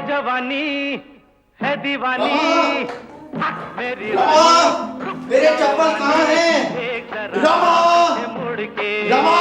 जवानी है दीवानी। मेरी मेरे चप्पल कहाँ हैं? रमा! मुड़ के रमा!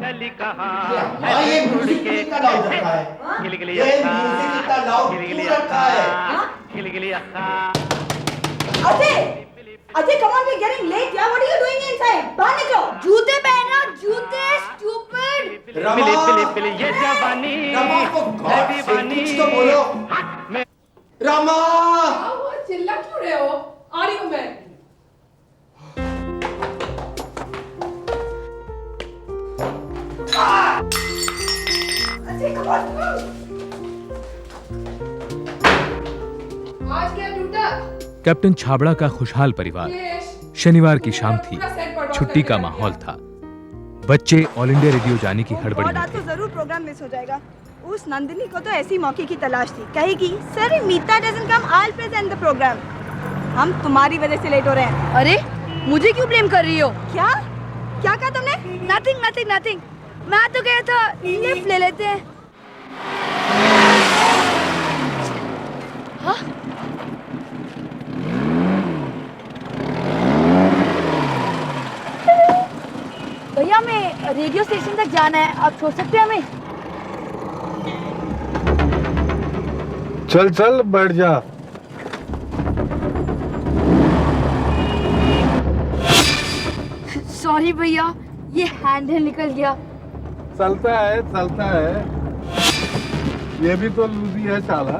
चली कहाँ ये म्यूजिक कितना लाउड रखा है? गिलगिली ये म्यूजिक कितना लाउड क्यों रखा है? गिलगिली अक्का। Ajay, Ajay, come on, we're getting late. Yeah, what are you doing inside? बाहर निकलो. जूते पहनो, जूते, stupid. रमा! ये जवानी रमा को है God से दीवानी। कुछ तो बोलो. रमा! वो चिल्ला क्यों रहे हो? आ रही हूँ मैं. Ajay, come on. आज क्या टूटा? कैप्टन छाबड़ा का खुशहाल परिवार। शनिवार की शाम थी, छुट्टी का माहौल था। बच्चे ऑल इंडिया रेडियो जाने की हड़बड़ी में आज तो थे। जरूर प्रोग्राम मिस हो जाएगा. उस नंदिनी को तो ऐसी मौके की तलाश थी. कहेगी, sir Meeta doesn't come, I'll present the program. हम तुम्हारी वजह से लेट हो रहे हैं. अरे मुझे क्यों ब्लेम कर रही हो? क्या? क्या कहा तुमने? Nothing nothing nothing. मैं तो कहा था लिफ्ट ले लेते हैं. हाँ? भैया हमें रेडियो स्टेशन तक जाना है. आप छोड़ सकते हैं हमें? चल चल बैठ जा. सॉरी भैया, ये हैंडल निकल गया. चलता है. ये भी तो लूजी है साला.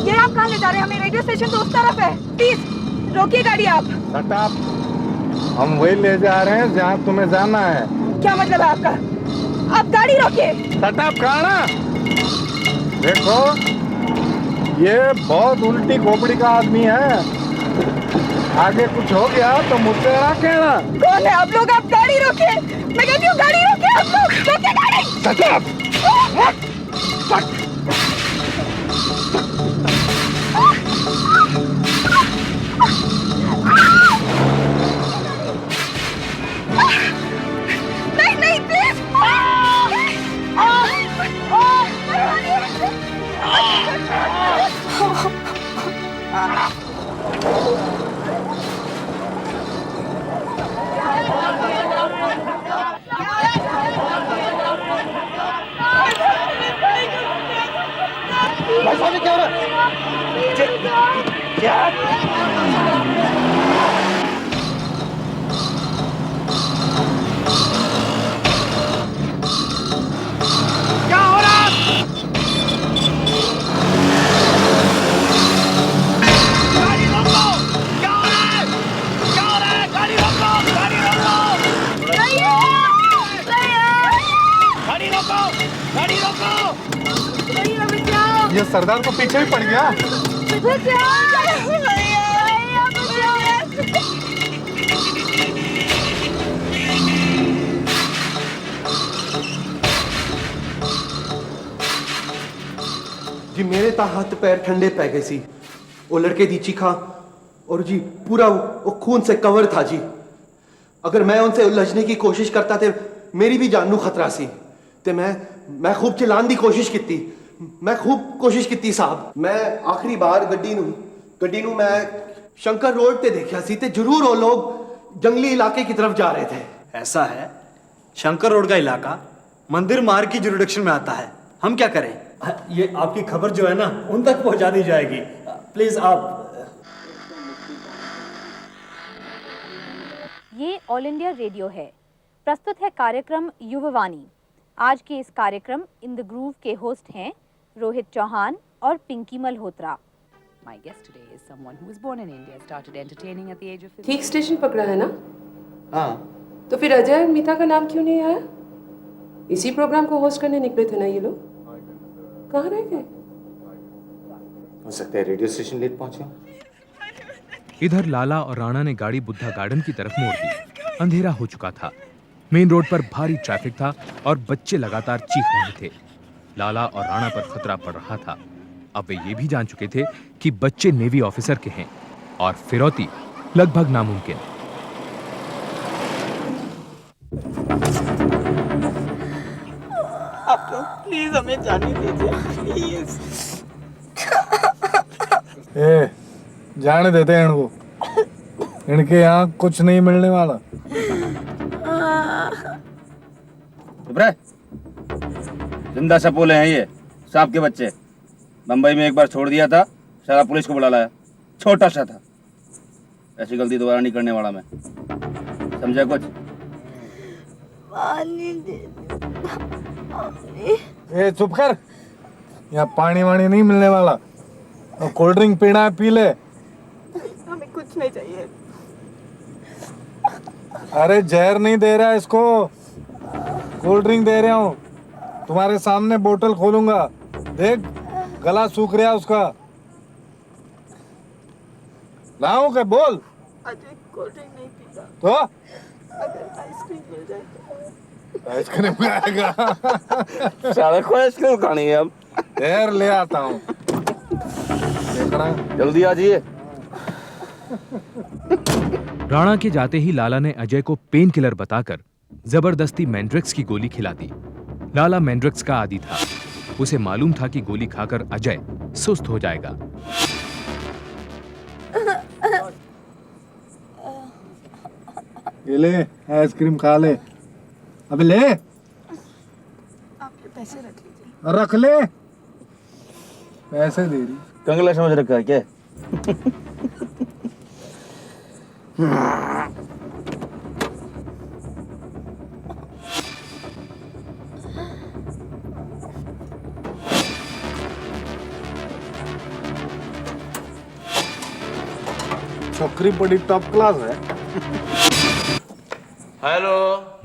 ये आप कहाँ ले जा रहे हैं? हमें रेडियो स्टेशन तो उस तरफ है. प्लीज रोकिए गाड़ी आप. Shut up. हम वही ले जा रहे हैं जहाँ तुम्हें जाना है. क्या मतलब है आपका? आप गाड़ी रोकिए. Shut up काना. देखो ये बहुत उल्टी खोपड़ी का आदमी है. आगे कुछ हो गया तो मुझसे ना कहना. कौन है आप लोग? आप गाड़ी रोकिए. मैं कहती हूँ गाड़ी रोकिए आप लोग. रोकिए गाड़ी. Shut up. नहीं नहीं प्लीज. भाई साहब क्या हो रहा है? क्या? क्या हो रहा है? गाड़ी रोको! क्या हो रहा है? क्या हो रहा है? गाड़ी रोको! गाड़ी रोको! गाड़ी रोको! गाड़ी रोको! ये सरदार को पीछे ही पड़ गया. जी मेरे ता हाथ पैर ठंडे पै गए सी. वो लड़के दी चीखा और जी पूरा वो खून से कवर था जी. अगर मैं उनसे उलझने की कोशिश करता तो मेरी भी जान नू खतरा सी. ते मैं खूब चिल्लाने की कोशिश की. मैं खूब कोशिश की साहब. मैं आखिरी बार गड्डी नू मैं शंकर रोड पे देखा सी ते जरूर वो लोग जंगली इलाके की तरफ जा रहे थे. ऐसा है, शंकर रोड का इलाका मंदिर मार्ग की जुरिडिक्शन में आता है. हम क्या करें? ये आपकी खबर जो है ना उन तक पहुंचा दी जाएगी. प्लीज आप. ये ऑल इंडिया रेडियो है. प्रस्तुत है कार्यक्रम युववाणी. आज के इस कार्यक्रम इन द ग्रूव के होस्ट हैं रोहित चौहान और Pinky Malhotra. My guest today is someone who was born in India, started entertaining at the age of 15. ठीक स्टेशन पकड़ा है ना? हाँ. तो फिर अजय और मीता का नाम क्यों नहीं आया? इसी प्रोग्राम को होस्ट करने निकले थे ना ये लोग? कहाँ रह गए? हो सकता है रेडियो स्टेशन लेट पहुंचे. इधर लाला और राणा ने गाड़ी बुद्धा गार्डन की तरफ मोड़ दी. अंधेरा हो चुका था. मेन रोड पर भारी ट्रैफिक था और बच्चे लगातार चीख रहे थे. लाला और राणा पर खतरा पड़ रहा था. अब वे ये भी जान चुके थे कि बच्चे नेवी ऑफिसर के हैं और फिरौती लगभग नामुमकिन. जाने दीजिए प्लीज। ए, जाने देते हैं इनको, इनके यहाँ कुछ नहीं मिलने वाला। जिंदा सपोले हैं ये, सांप के बच्चे। बंबई में एक बार छोड़ दिया था, सारा पुलिस को बुला लाया। छोटा सा था, ऐसी गलती दोबारा नहीं करने वाला मैं, समझा कुछ? पानी दे ए चुप कर, यहाँ पानी वानी नहीं मिलने वाला। और कोल्ड ड्रिंक पीना है पी ले। हमें कुछ नहीं चाहिए। अरे जहर नहीं दे रहा इसको, कोल्ड ड्रिंक दे रहा हूँ। तुम्हारे सामने बोतल खोलूंगा, देख गला सूख रहा उसका। लाऊं क्या? बोल। अजय कोल्ड ड्रिंक नहीं पीता। तो अगर आइसक्रीम मिल जाए तो। आइसक्रीम खाएगा? सारे को आइसक्रीम खानी है अब। देर ले आता हूँ, जल्दी आ जाइए। राणा के जाते ही लाला ने अजय को पेन किलर बताकर जबरदस्ती मैंड्रिक्स की गोली खिला दी। लाला मैंड्रिक्स का आदी था, उसे मालूम था कि गोली खाकर अजय सुस्त हो जाएगा। ये ले आइसक्रीम खा ले। अबे ले, आपके पैसे रख लीजिए। रख ले, पैसे दे रही। कंगला समझ रखा है क्या? छोकरी बड़ी टॉप क्लास है। हेलो।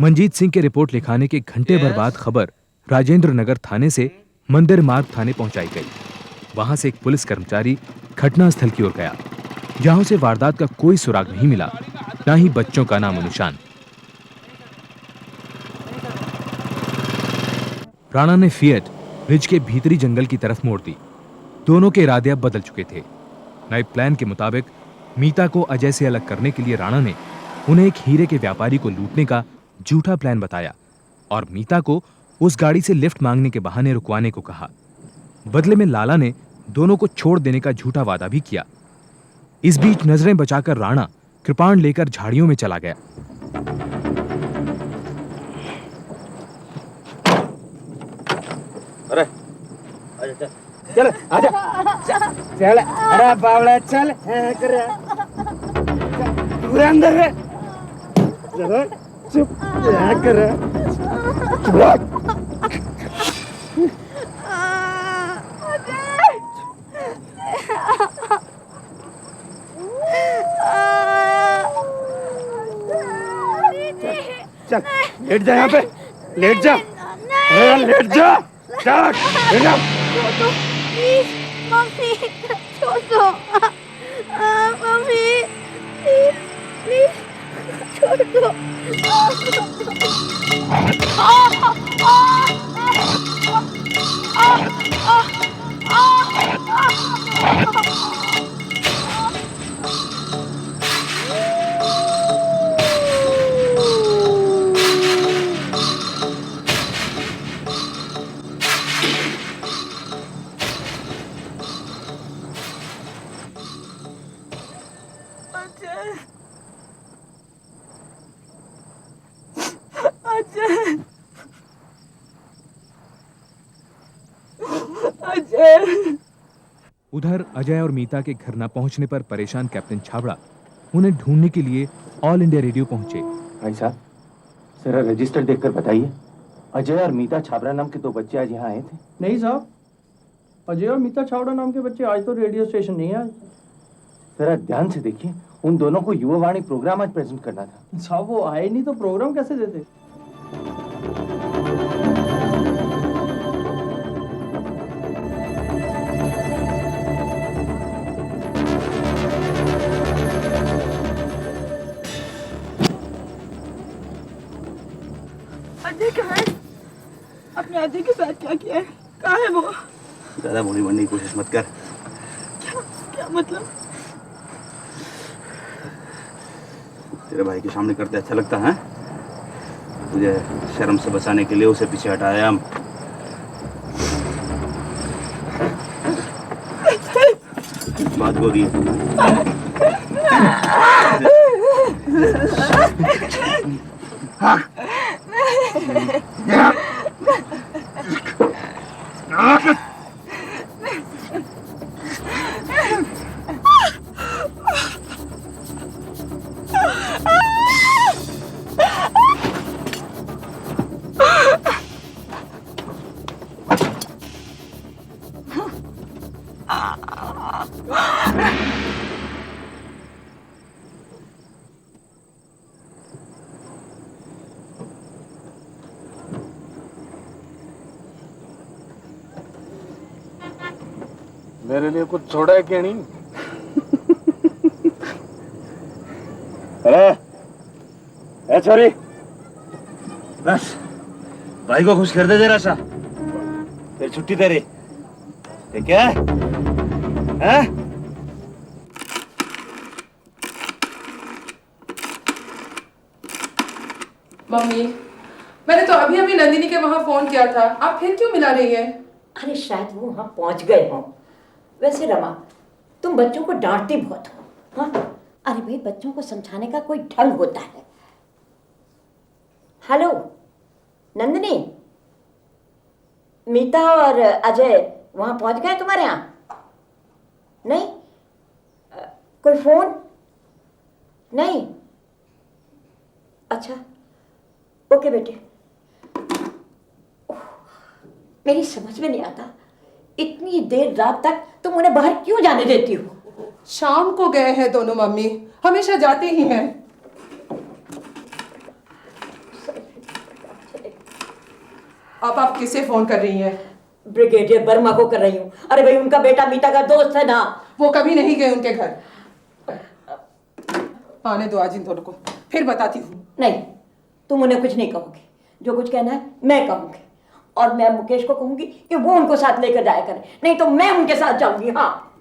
मंजीत सिंह के रिपोर्ट लिखाने के घंटे भर बाद खबर राजेंद्र नगर थाने से मंदिर मार्ग थाने पहुंचाई गई। वहां से एक पुलिस कर्मचारी घटनास्थल की ओर गया, जहां से वारदात का कोई सुराग नहीं मिला, न ही बच्चों का नामो निशान। राणा ने फिएट रिज के भीतरी जंगल की तरफ मोड़ दी। दोनों के इरादे अब बदल चुके थे। नए प्लान के मुताबिक मीता को अजय से अलग करने के लिए राणा ने उन्हें एक हीरे के व्यापारी को लूटने का झूठा प्लान बताया और मीता को उस गाड़ी से लिफ्ट मांगने के बहाने रुकवाने को कहा। बदले में लाला ने दोनों को छोड़ देने का झूठा वादा भी किया। इस बीच नजरें बचाकर राणा कृपाण लेकर झाड़ियों में चला गया। अरे चल आजा, चल अरे बावड़ा चल कर पूरे अंदर है। चलो चुप कर। चल लेट जा, यहाँ पे लेट जा, लेट जा, चल लेट जा। प्लीज मम्मी छोड़ दो। मम्मी प्लीज प्लीज छोड़ दो। उधर अजय और मीता के घर न पहुंचने पर परेशान कैप्टन छाबड़ा उन्हें ढूंढने के लिए ऑल इंडिया रेडियो पहुंचे। भाई साहब, जरा रजिस्टर देखकर बताइए, अजय और मीता छाबड़ा नाम के दो बच्चे आज यहाँ आए थे? नहीं साहब, अजय और मीता छाबड़ा नाम के बच्चे आज तो रेडियो स्टेशन नहीं आए। जरा ध्यान से देखिए, उन दोनों को युवावाणी प्रोग्राम आज प्रेजेंट करना था। साहब वो आए नहीं तो प्रोग्राम कैसे देते? अजय कहाँ है? अपने अजय के साथ क्या किया है? कहाँ है वो? ज्यादा भोली बनने की कोशिश मत कर। क्या मतलब? तेरे भाई के सामने करते अच्छा लगता है? तुझे शर्म से बचाने के लिए उसे पीछे हटाया हम। हाथ खो दिए। मेरे लिए कुछ छोड़ा है क्या नहीं? अरे ए छोरी, बस भाई को खुश कर दे जरा सा, फिर छुट्टी तेरी। ठीक है? हैं? मम्मी, मैंने तो अभी अभी नंदिनी के वहाँ फोन किया था, आप फिर क्यों मिला रही हैं? अरे शायद वो वहाँ पहुँच गए हों। वैसे रमा, तुम बच्चों को डांटती बहुत हो। हाँ? अरे भाई, बच्चों को समझाने का कोई ढंग होता है। हेलो नंदिनी, मीता और अजय वहाँ पहुँच गए तुम्हारे यहाँ? नहीं? कोई फोन नहीं? अच्छा, ओके बेटे। मेरी समझ में नहीं आता, इतनी देर रात तक तुम उन्हें बाहर क्यों जाने देती हो? शाम को गए हैं दोनों मम्मी, हमेशा जाते ही हैं। अब आप किसे फोन कर रही हैं? ब्रिगेडियर वर्मा को कर रही हूँ। अरे भाई, उनका बेटा मीता का दोस्त है ना। वो कभी नहीं गए उनके घर। आने दो आज इन दोनों को, फिर बताती हूँ। नहीं, तुम उन्हें कुछ नहीं कहोगे। जो कुछ कहना है मैं कहूँगी, और मैं मुकेश को कहूंगी कि वो उनको साथ लेकर जाया करे, नहीं तो मैं उनके साथ जाऊंगी। हाँ,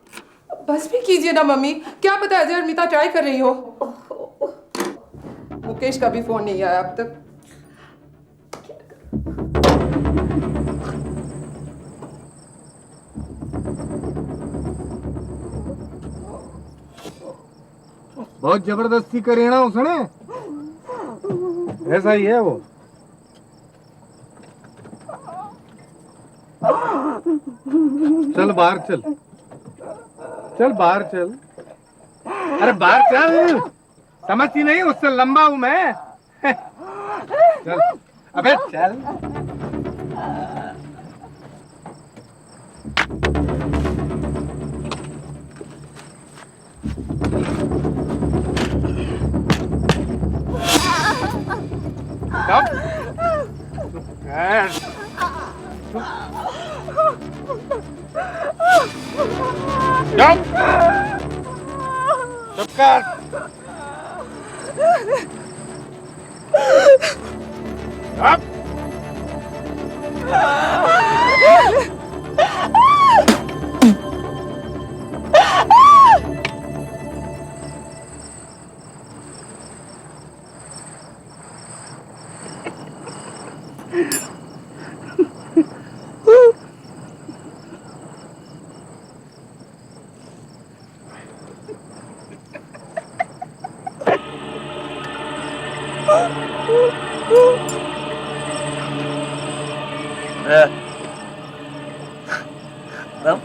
बस भी कीजिए ना मम्मी, क्या पता अजय और मीता ट्राई कर रही हो। मुकेश का भी फोन नहीं आया अब तक। बहुत जबरदस्ती करी ना उसने, ऐसा ही है वो। चल बाहर चल, चल बाहर चल। अरे बाहर चल, समझती नहीं, उससे लंबा हूं मैं। चल, अबे चल। चुप कर।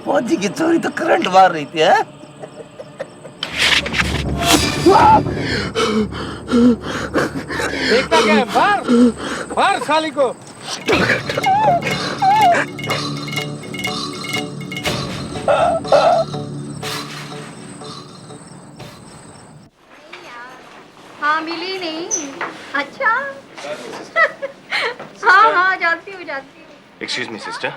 फौजी की चोरी तो करंट मार रही थी। है देखता क्या है? मार मार साली को। हाँ, मिली नहीं। अच्छा। हाँ हाँ, जाती हूँ। Excuse me sister.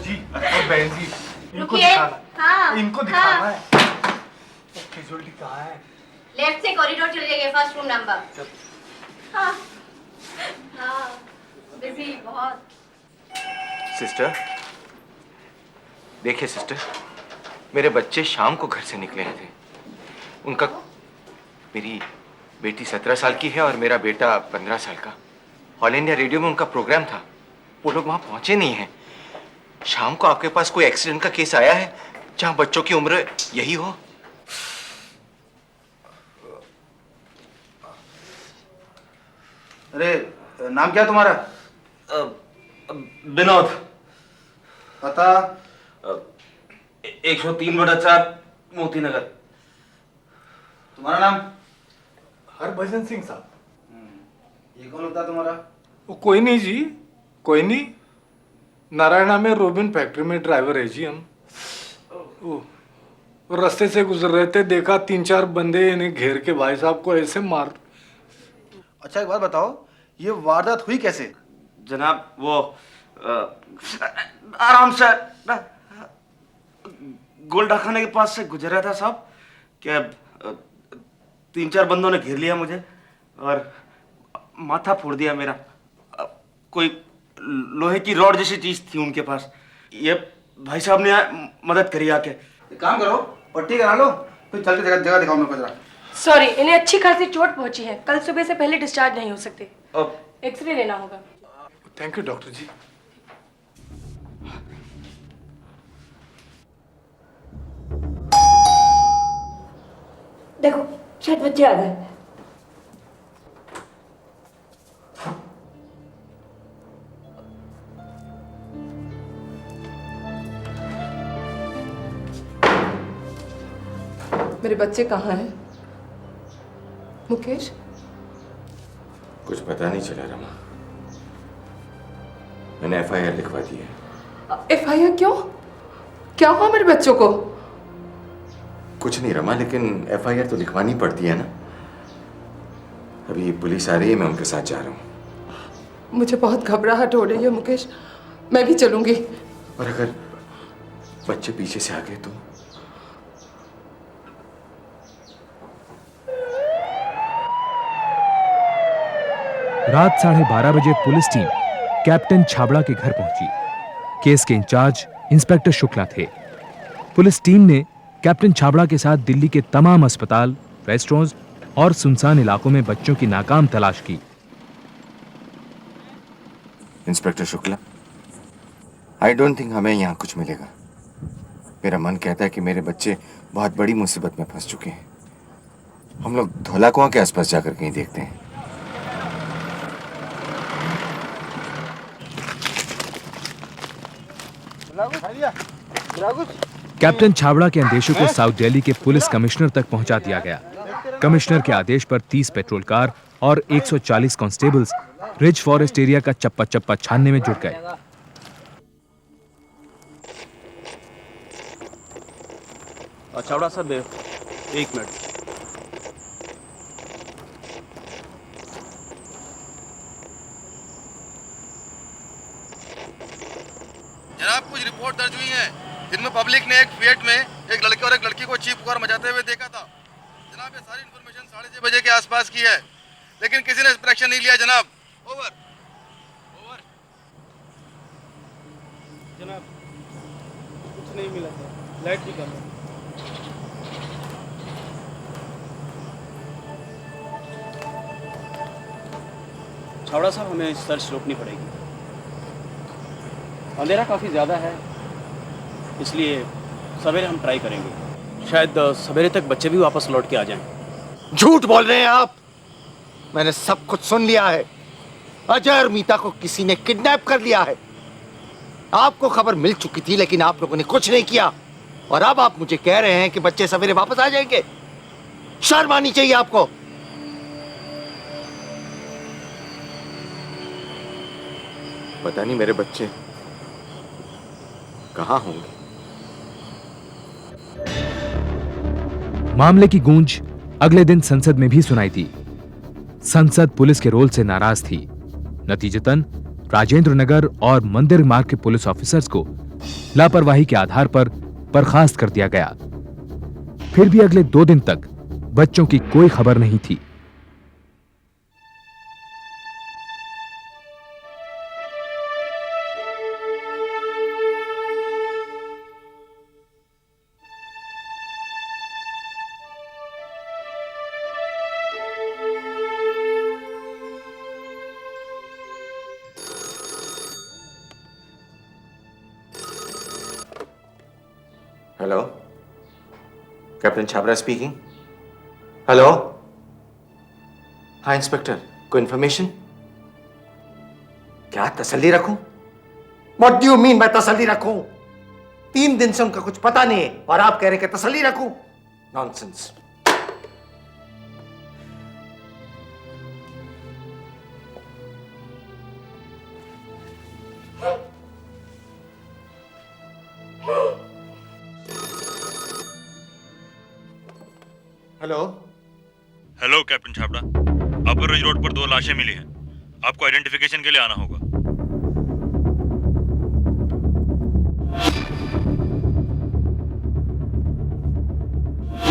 जी और बहन जी, इनको दिखाना। हाँ, इनको दिखाना है। कैजुअलिटी कहाँ है? लेफ्ट से कॉरिडोर चले जाइए, फर्स्ट रूम नंबर। हाँ हाँ, बिजी बहुत। सिस्टर देखिए सिस्टर, मेरे बच्चे शाम को घर से निकले थे। मेरी बेटी 17 साल की है और मेरा बेटा 15 साल का। ऑल इंडिया रेडियो में उनका प्रोग्राम था, वो लोग वहां पहुंचे नहीं हैं। शाम को आपके पास कोई एक्सीडेंट का केस आया है जहां बच्चों की उम्र यही हो? अरे नाम क्या तुम्हारा? विनोद। पता 103/4 मोती नगर। तुम्हारा नाम? हरभजन सिंह साहब। ये कौन होता तुम्हारा? वो कोई नहीं जी, कोई नहीं। नारायणा में रोबिन फैक्ट्री में ड्राइवर है जी हम। वो रास्ते से गुजर रहे थे, देखा 3-4 बंदे इन्हें घेर के भाई साहब को ऐसे मार। अच्छा एक बात बताओ, ये वारदात हुई कैसे? जनाब वो आराम से गोल्डा खाने के पास से गुजर रहा था साहब, क्या 3-4 बंदों ने घेर लिया मुझे और माथा फोड़ दिया मेरा। कोई लोहे की रॉड जैसी चीज थी उनके पास। ये भाई साहब ने मदद करी आके। एक काम करो, पट्टी करा लो, फिर चल के जगह दिखाओ मेरे को जरा। सॉरी, इन्हें अच्छी खासी चोट पहुंची है, कल सुबह से पहले डिस्चार्ज नहीं हो सकते। एक्सरे लेना होगा। थैंक यू डॉक्टर जी। देखो शायद बच्चे आ गए। मेरे बच्चे कहाँ हैं? मुकेश? कुछ पता नहीं चला रमा। मैंने एफआईआर लिखवा दी है। एफआईआर क्यों? क्या हुआ मेरे बच्चों को? कुछ नहीं रमा, लेकिन एफआईआर तो लिखवानी पड़ती है ना। अभी पुलिस आ रही है, मैं उनके साथ जा रहा हूँ। मुझे बहुत घबराहट हो रही है मुकेश, मैं भी चलूंगी। और अगर बच्चे पीछे से आ गए तो? रात 12:30 बजे पुलिस टीम कैप्टन छाबड़ा के घर पहुंची। केस के इंचार्ज इंस्पेक्टर शुक्ला थे। पुलिस टीम ने कैप्टन छाबड़ा के साथ दिल्ली के तमाम अस्पताल, रेस्टोरेंट्स और सुनसान इलाकों में बच्चों की नाकाम तलाश की। Inspector Shukla, I don't think हमें यहाँ कुछ मिलेगा। मेरा मन कहता है कि मेरे बच्चे बहुत बड़ी मुसीबत में फंस चुके हैं। हम लोग धौला कुआं के आसपास जाकर कहीं देखते हैं। कैप्टन छाबड़ा के अंदेशों को साउथ दिल्ली के पुलिस कमिश्नर तक पहुंचा दिया गया। कमिश्नर के आदेश पर 30 पेट्रोल कार और 140 कांस्टेबल्स रिज फॉरेस्ट एरिया का चप्पा चप्पा छानने में जुट गए। छाबड़ा साहब 1 मिनट। जनाब कुछ रिपोर्ट दर्ज हुई है जिनमें पब्लिक ने एक फिएट में एक लड़के और एक लड़की को चीख पुकार मचाते हुए देखा था। जनाब ये सारी इन्फॉर्मेशन 6:30 बजे के आसपास की है, लेकिन किसी ने इस पर एक्शन नहीं लिया जनाब। ओवर। जनाब कुछ नहीं मिला था, लाइट भी कम है। छाबड़ा साहब हमें सर्च रोकनी पड़ेगी। अंधेरा काफ़ी ज़्यादा है, इसलिए सवेरे हम ट्राई करेंगे। शायद सवेरे तक बच्चे भी वापस लौट के आ जाएं। झूठ बोल रहे हैं आप। मैंने सब कुछ सुन लिया है। अजय और मीता को किसी ने किडनैप कर लिया है। आपको खबर मिल चुकी थी, लेकिन आप लोगों ने कुछ नहीं किया। और अब आप मुझे कह रहे हैं कि बच्चे सवेरे वापस आ जाएंगे। शर्म आनी चाहिए आपको। पता नहीं मेरे बच्चे कहां होंगे। मामले की गूंज अगले दिन संसद में भी सुनाई दी। संसद पुलिस के रोल से नाराज थी। नतीजतन राजेंद्र नगर और मंदिर मार्ग के पुलिस ऑफिसर्स को लापरवाही के आधार पर बर्खास्त कर दिया गया। फिर भी अगले 2 दिन तक बच्चों की कोई खबर नहीं थी। Hello, captain Chhabra speaking. Hello, हाँ इंस्पेक्टर, कोई इंफॉर्मेशन? क्या तसल्ली रखूं? What do you mean मैं तसल्ली रखूं? 3 दिन से उनका कुछ पता नहीं है और आप कह रहे कि तसल्ली रखूं? Nonsense. Hello hello captain Chhabra, अपर रोड पर 2 लाशें मिली हैं। आपको आइडेंटिफिकेशन के लिए आना होगा।